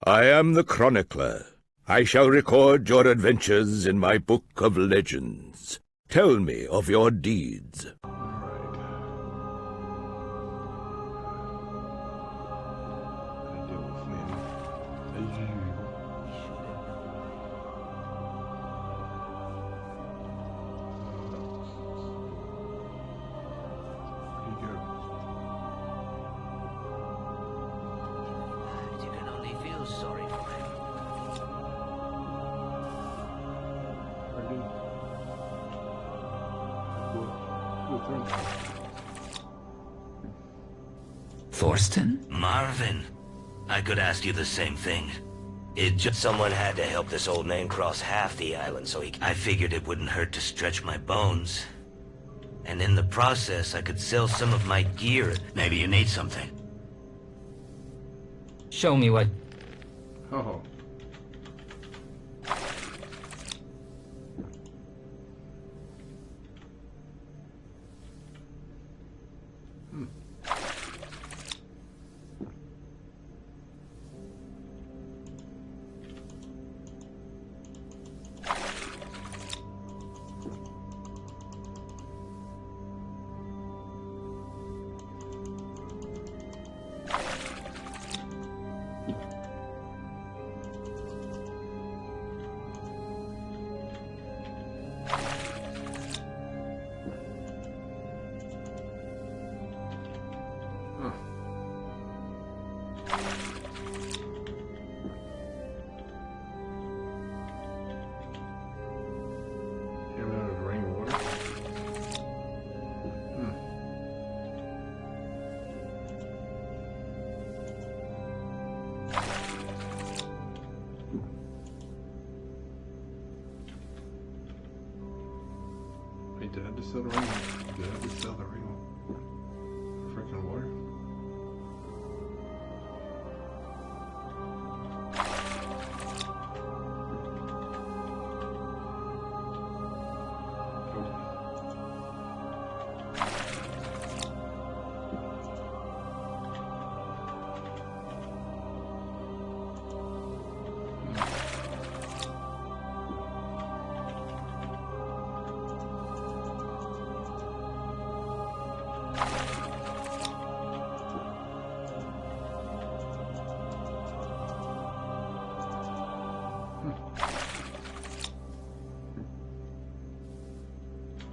I am the chronicler. I shall record your adventures in my book of legends. Tell me of your deeds. Thorsten? Marvin, I could ask you the same thing. Someone had to help this old man cross half the island, so I figured it wouldn't hurt to stretch my bones. And in the process, I could sell some of my gear. Maybe you need something. Show me what... Oh. Did I just sell the ring? Did I just sell the ring? Freaking water?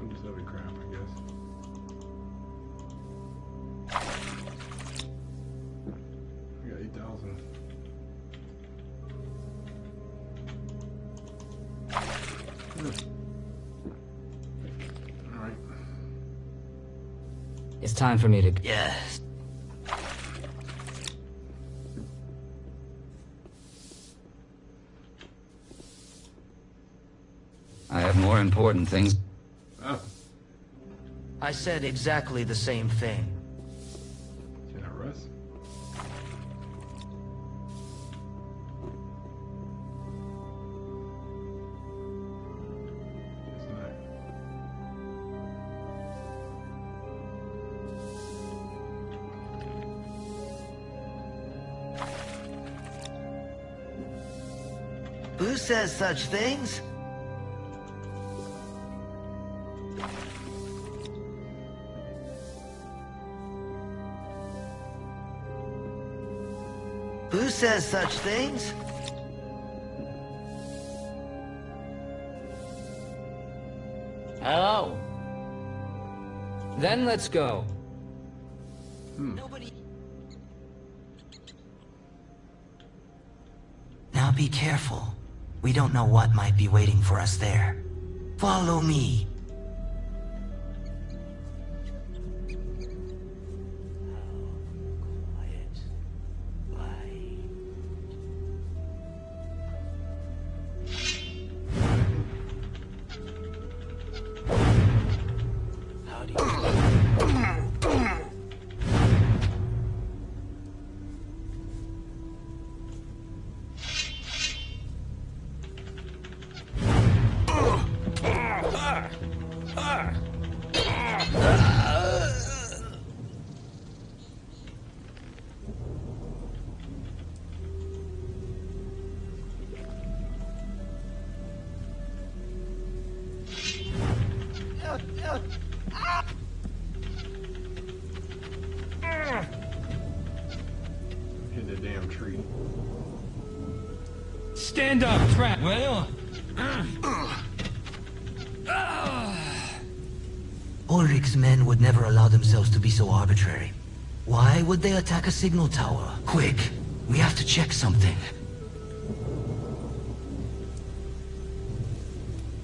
I'm just having crap, I guess. I got 8,000. Alright. It's time for me to... Yes. I have more important things. Oh. I said exactly the same thing. Can I rest? It's not. Who says such things? Who says such things? Hello. Then let's go. Nobody... Now be careful. We don't know what might be waiting for us there. Follow me. Stand up, trap. Well, Ulrich's men would never allow themselves to be so arbitrary. Why would they attack a signal tower? Quick, we have to check something.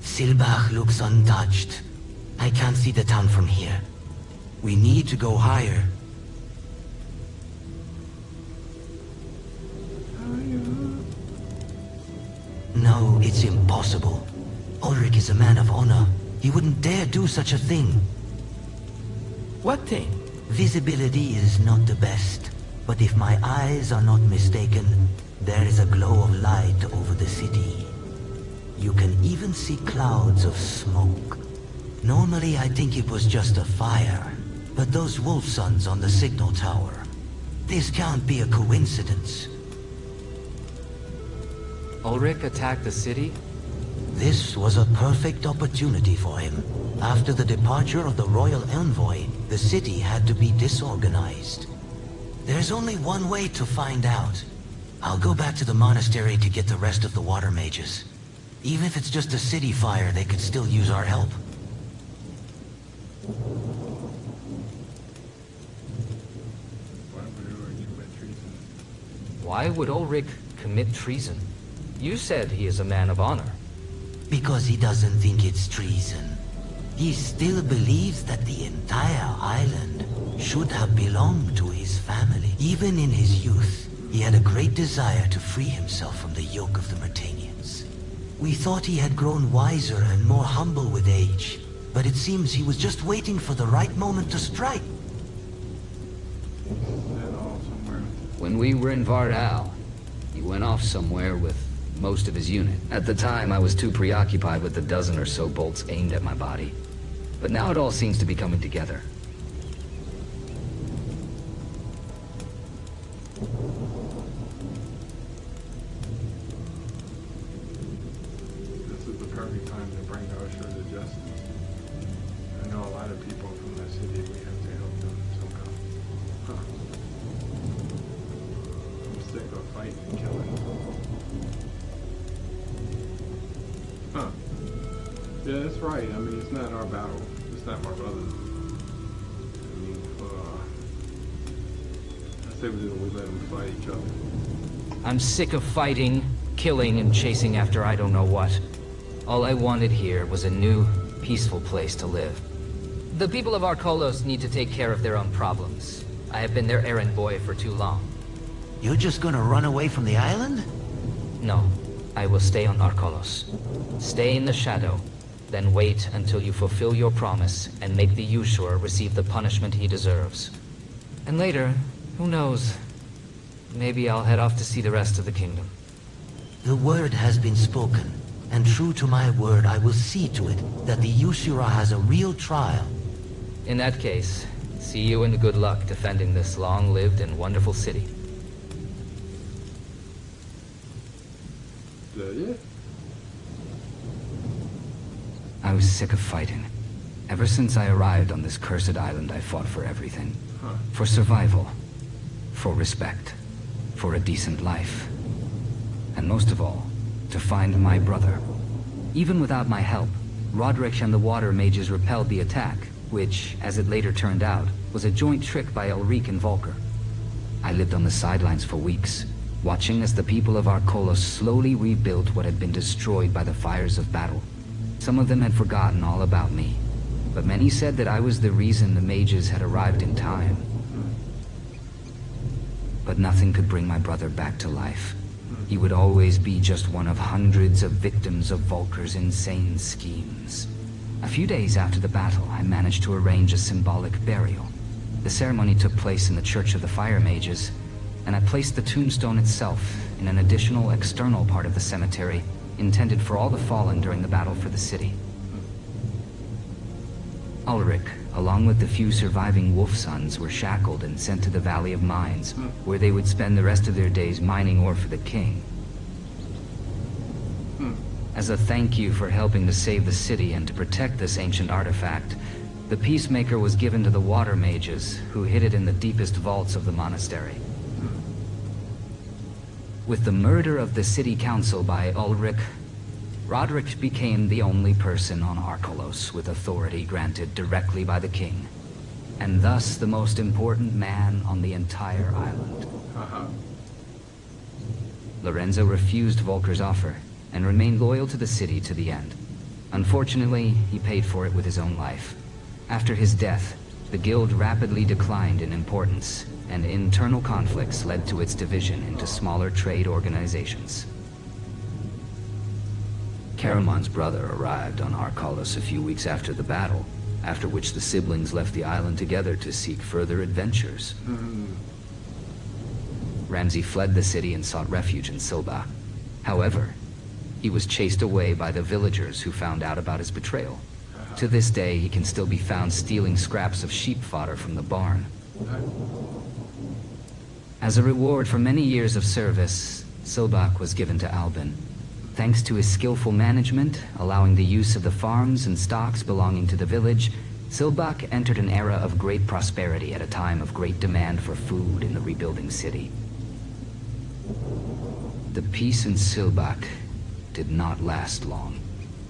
Silbach looks untouched. I can't see the town from here. We need to go higher. No, it's impossible. Ulrich is a man of honor. He wouldn't dare do such a thing. What thing? Visibility is not the best, but if my eyes are not mistaken, there is a glow of light over the city. You can even see clouds of smoke. Normally I think it was just a fire, but those wolf suns on the signal tower. This can't be a coincidence. Ulrich attacked the city? This was a perfect opportunity for him. After the departure of the royal envoy, the city had to be disorganized. There's only one way to find out. I'll go back to the monastery to get the rest of the water mages. Even if it's just a city fire, they could still use our help. Why would Ulrich commit treason? You said he is a man of honor. Because he doesn't think it's treason. He still believes that the entire island should have belonged to his family. Even in his youth, he had a great desire to free himself from the yoke of the Myrtanians. We thought he had grown wiser and more humble with age, but it seems he was just waiting for the right moment to strike. When we were in Vardal, he went off somewhere with most of his unit. At the time, I was too preoccupied with the dozen or so bolts aimed at my body. But now it all seems to be coming together. This is the perfect time to bring Osher to justice. I know a lot of people from that city. We have to help them somehow. Huh. I'm sick of fighting and killing. Huh. Yeah, that's right. I mean, it's not our battle. It's not my brother's. I mean, I say we let them fight each other. I'm sick of fighting, killing, and chasing after I don't know what. All I wanted here was a new, peaceful place to live. The people of Archolos need to take care of their own problems. I have been their errand boy for too long. You're just gonna run away from the island? No, I will stay on Archolos. Stay in the shadow, then wait until you fulfill your promise and make the Ushur receive the punishment he deserves. And later, who knows? Maybe I'll head off to see the rest of the kingdom. The word has been spoken, and true to my word, I will see to it that the Ushura has a real trial. In that case, see you and good luck defending this long-lived and wonderful city. Is that it? I was sick of fighting. Ever since I arrived on this cursed island, I fought for everything. Huh. For survival. For respect. For a decent life. And most of all, to find my brother. Even without my help, Roderick and the water mages repelled the attack, which, as it later turned out, was a joint trick by Ulrich and Volker. I lived on the sidelines for weeks, watching as the people of Archolos slowly rebuilt what had been destroyed by the fires of battle. Some of them had forgotten all about me, but many said that I was the reason the mages had arrived in time. But nothing could bring my brother back to life. He would always be just one of hundreds of victims of Volker's insane schemes. A few days after the battle, I managed to arrange a symbolic burial. The ceremony took place in the Church of the Fire Mages, and I placed the tombstone itself in an additional external part of the cemetery intended for all the fallen during the battle for the city. Ulrich, along with the few surviving wolf sons, were shackled and sent to the Valley of Mines, where they would spend the rest of their days mining ore for the king. As a thank you for helping to save the city and to protect this ancient artifact, the Peacemaker was given to the water mages, who hid it in the deepest vaults of the monastery. With the murder of the city council by Ulrich, Roderick became the only person on Archolos with authority granted directly by the king, and thus the most important man on the entire island. Lorenzo refused Volker's offer and remained loyal to the city to the end. Unfortunately, he paid for it with his own life. After his death, the guild rapidly declined in importance, and internal conflicts led to its division into smaller trade organizations. Caramon's brother arrived on Archolos a few weeks after the battle, after which the siblings left the island together to seek further adventures. Ramsay fled the city and sought refuge in Silba. However, he was chased away by the villagers who found out about his betrayal. To this day, he can still be found stealing scraps of sheep fodder from the barn. As a reward for many years of service, Silbach was given to Albin. Thanks to his skillful management, allowing the use of the farms and stocks belonging to the village, Silbach entered an era of great prosperity at a time of great demand for food in the rebuilding city. The peace in Silbach did not last long.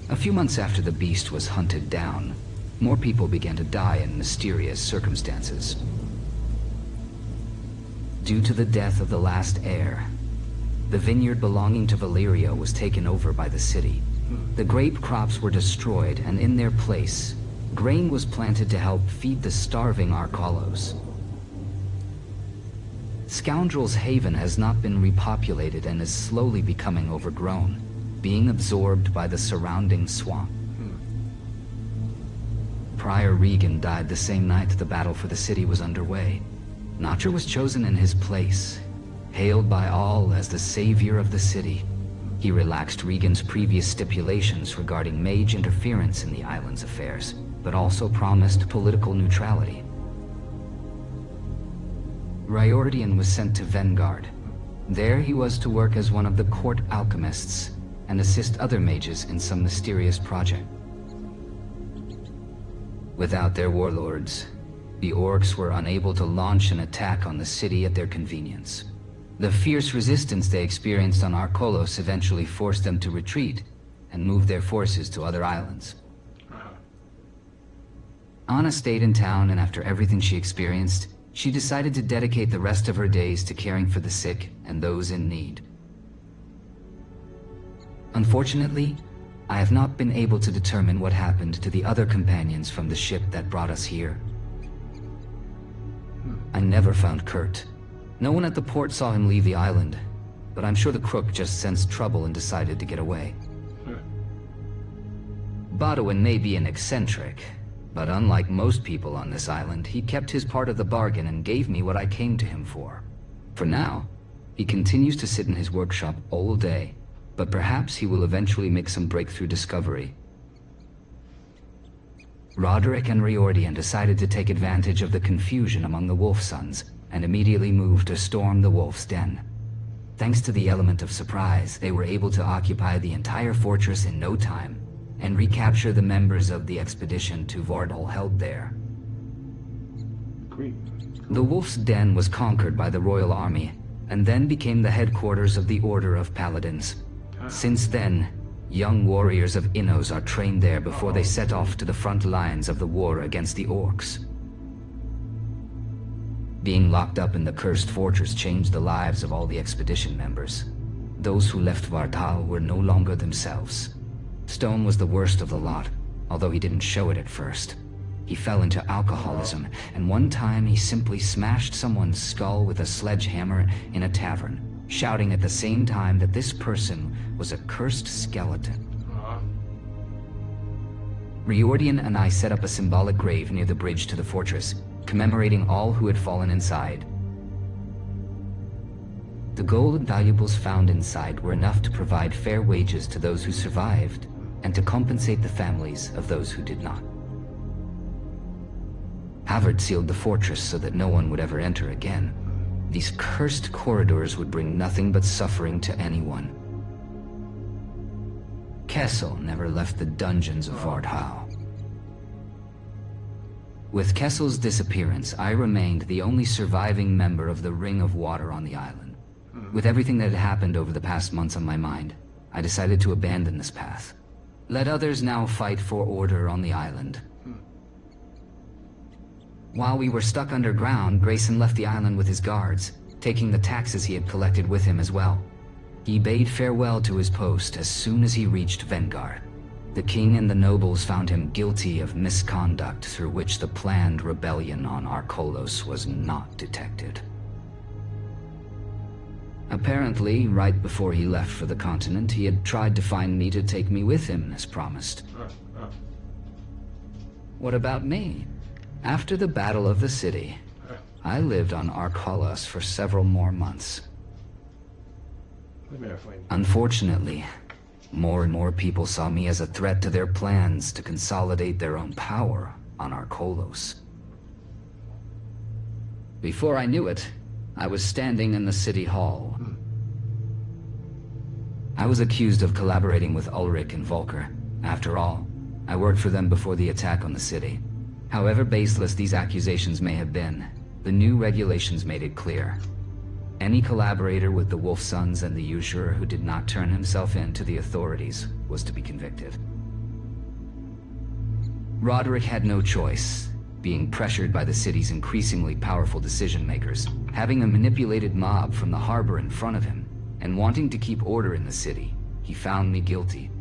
A few months after the beast was hunted down, more people began to die in mysterious circumstances. Due to the death of the last heir, the vineyard belonging to Valerio was taken over by the city. The grape crops were destroyed, and in their place, grain was planted to help feed the starving Archolos. Scoundrel's Haven has not been repopulated and is slowly becoming overgrown, being absorbed by the surrounding swamp. Prior Regan died the same night the battle for the city was underway. Notcher was chosen in his place, hailed by all as the savior of the city. He relaxed Regan's previous stipulations regarding mage interference in the island's affairs, but also promised political neutrality. Riordian was sent to Vanguard. There he was to work as one of the court alchemists and assist other mages in some mysterious project. Without their warlords, the orcs were unable to launch an attack on the city at their convenience. The fierce resistance they experienced on Archolos eventually forced them to retreat and move their forces to other islands. Anna stayed in town, and after everything she experienced, she decided to dedicate the rest of her days to caring for the sick and those in need. Unfortunately, I have not been able to determine what happened to the other companions from the ship that brought us here. I never found Kurt. No one at the port saw him leave the island, but I'm sure the crook just sensed trouble and decided to get away. Badawin may be an eccentric, but unlike most people on this island, he kept his part of the bargain and gave me what I came to him for. For now, he continues to sit in his workshop all day, but perhaps he will eventually make some breakthrough discovery. Roderick and Riordian decided to take advantage of the confusion among the Wolf Sons and immediately moved to storm the Wolf's Den. Thanks to the element of surprise, they were able to occupy the entire fortress in no time and recapture the members of the expedition to Vardal held there. Great. The Wolf's Den was conquered by the royal army and then became the headquarters of the Order of Paladins. Since then, young warriors of Innos are trained there before they set off to the front lines of the war against the orcs. Being locked up in the cursed fortress changed the lives of all the expedition members. Those who left Vardal were no longer themselves. Stone was the worst of the lot, although he didn't show it at first. He fell into alcoholism, and one time he simply smashed someone's skull with a sledgehammer in a tavern, shouting at the same time that this person was a cursed skeleton. Riordian and I set up a symbolic grave near the bridge to the fortress, commemorating all who had fallen inside. The gold and valuables found inside were enough to provide fair wages to those who survived, and to compensate the families of those who did not. Havard sealed the fortress so that no one would ever enter again. These cursed corridors would bring nothing but suffering to anyone. Kessel never left the dungeons of Vardal. With Kessel's disappearance, I remained the only surviving member of the Ring of Water on the island. With everything that had happened over the past months on my mind, I decided to abandon this path. Let others now fight for order on the island. While we were stuck underground, Grayson left the island with his guards, taking the taxes he had collected with him as well. He bade farewell to his post as soon as he reached Vanguard. The king and the nobles found him guilty of misconduct through which the planned rebellion on Archolos was not detected. Apparently, right before he left for the continent, he had tried to find me to take me with him, as promised. What about me? After the Battle of the City, I lived on Archolos for several more months. Unfortunately, more and more people saw me as a threat to their plans to consolidate their own power on Archolos. Before I knew it, I was standing in the city hall. I was accused of collaborating with Ulrich and Volker. After all, I worked for them before the attack on the city. However baseless these accusations may have been, the new regulations made it clear. Any collaborator with the Wolf Sons and the usurer who did not turn himself in to the authorities was to be convicted. Roderick had no choice, being pressured by the city's increasingly powerful decision-makers, having a manipulated mob from the harbor in front of him, and wanting to keep order in the city. He found me guilty.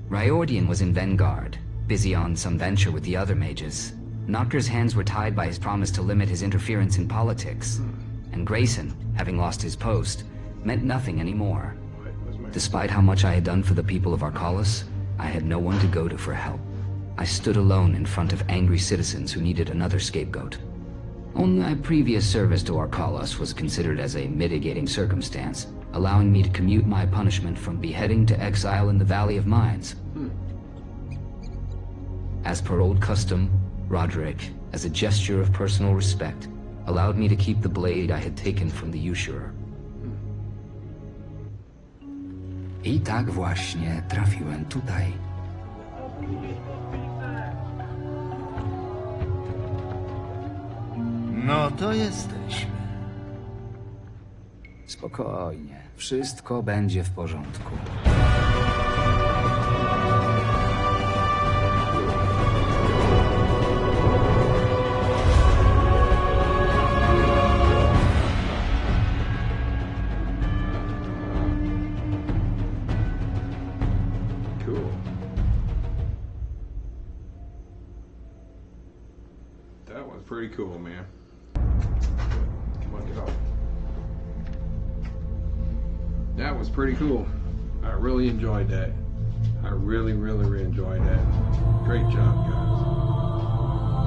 Riordian was in Vanguard, busy on some venture with the other mages. Noctur's hands were tied by his promise to limit his interference in politics, and Grayson, having lost his post, meant nothing anymore. Despite how much I had done for the people of Archolos, I had no one to go to for help. I stood alone in front of angry citizens who needed another scapegoat. Only my previous service to Archolos was considered as a mitigating circumstance, allowing me to commute my punishment from beheading to exile in the Valley of Mines. As per old custom, Roderick, as a gesture of personal respect, allowed me to keep the blade I had taken from the usurer. I tak właśnie trafiłem tutaj. No to jesteśmy. Spokojnie, wszystko będzie w porządku. Cool. That was pretty cool, man. Come on, get off. That was pretty cool. I really enjoyed that. I really enjoyed that. Great job, guys.